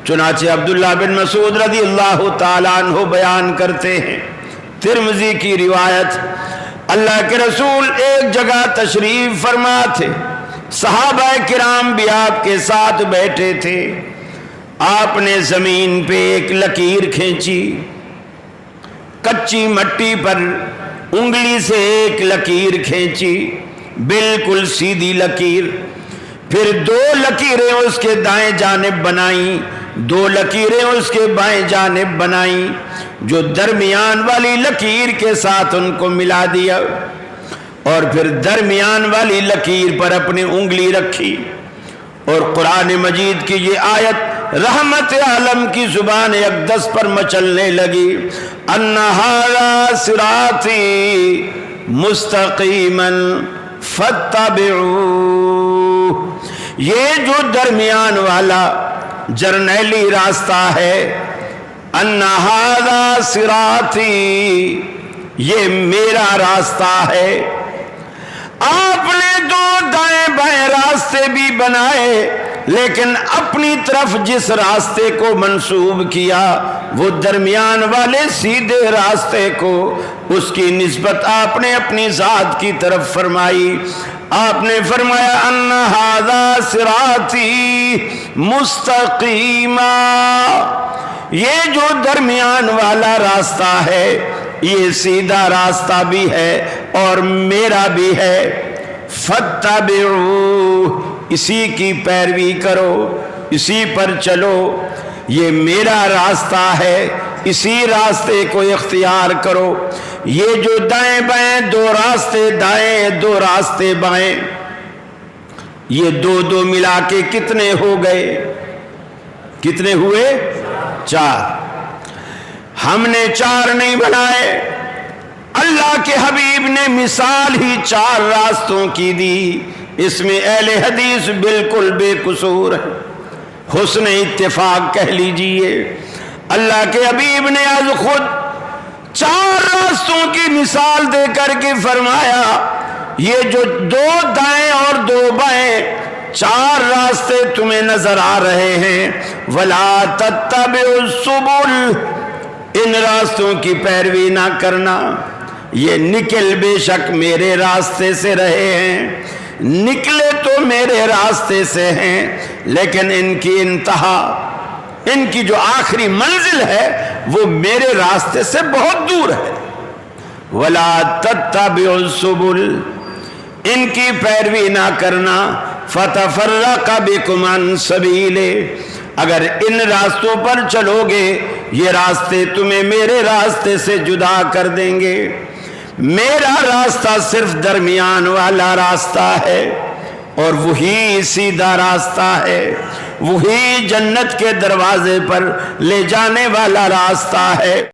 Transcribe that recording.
چنانچہ عبداللہ بن مسعود رضی اللہ تعالیٰ عنہ بیان کرتے ہیں، ترمذی کی روایت، اللہ کے رسول ایک جگہ تشریف فرما تھے، صحابہ کرام بھی آپ کے ساتھ بیٹھے تھے۔ آپ نے زمین پہ ایک لکیر کھینچی، کچی مٹی پر انگلی سے ایک لکیر کھینچی، بالکل سیدھی لکیر، پھر دو لکیریں اس کے دائیں جانب بنائیں، دو لکیریں اس کے بائیں جانب بنائیں، جو درمیان والی لکیر کے ساتھ ان کو ملا دیا، اور پھر درمیان والی لکیر پر اپنی انگلی رکھی، اور قرآن مجید کی یہ آیت رحمت عالم کی زبان اقدس پر مچلنے لگی، ان ھذا صراطی مستقیما فاتبعوہ، یہ جو درمیان والا جرنیلی راستہ ہے، ان ھذا صراطی، یہ میرا راستہ ہے۔ آپ نے دو دائیں بائیں راستے بھی بنائے، لیکن اپنی طرف جس راستے کو منسوب کیا وہ درمیان والے سیدھے راستے کو، اس کی نسبت آپ نے اپنی ذات کی طرف فرمائی۔ آپ نے فرمایا ان ھذا صراطی مستقیما، یہ جو درمیان والا راستہ ہے یہ سیدھا راستہ بھی ہے اور میرا بھی ہے، فاتبعوہ، اسی کی پیروی کرو، اسی پر چلو، یہ میرا راستہ ہے، اسی راستے کو اختیار کرو۔ یہ جو دائیں بائیں دو راستے دائیں دو راستے بائیں، یہ دو دو ملا کے کتنے ہو گئے؟ کتنے ہوئے؟ چار۔ ہم نے چار نہیں بنائے، اللہ کے حبیب نے مثال ہی چار راستوں کی دی، اس میں اہل حدیث بالکل بے قصور ہے، حسن اتفاق کہہ لیجئے۔ اللہ کے حبیب نے آج خود چار راستوں کی مثال دے کر کے فرمایا، یہ جو دو دائیں اور دو بائیں چار راستے تمہیں نظر آ رہے ہیں، وَلَا تَتَّبِعُوا السُّبُلَ، ان راستوں کی پیروی نہ کرنا، یہ نکل بے شک میرے راستے سے رہے ہیں، نکلے تو میرے راستے سے ہیں، لیکن ان کی انتہا، ان کی جو آخری منزل ہے وہ میرے راستے سے بہت دور ہے۔ وَلَا تَتَّبِعُوا السُّبُلَ، ان کی پیروی نہ کرنا، فَتَفَرَّقَ بِكُمْ عَنْ سَبِيلِهِ، اگر ان راستوں پر چلو گے یہ راستے تمہیں میرے راستے سے جدا کر دیں گے۔ میرا راستہ صرف درمیان والا راستہ ہے، اور وہی سیدھا راستہ ہے، وہی جنت کے دروازے پر لے جانے والا راستہ ہے۔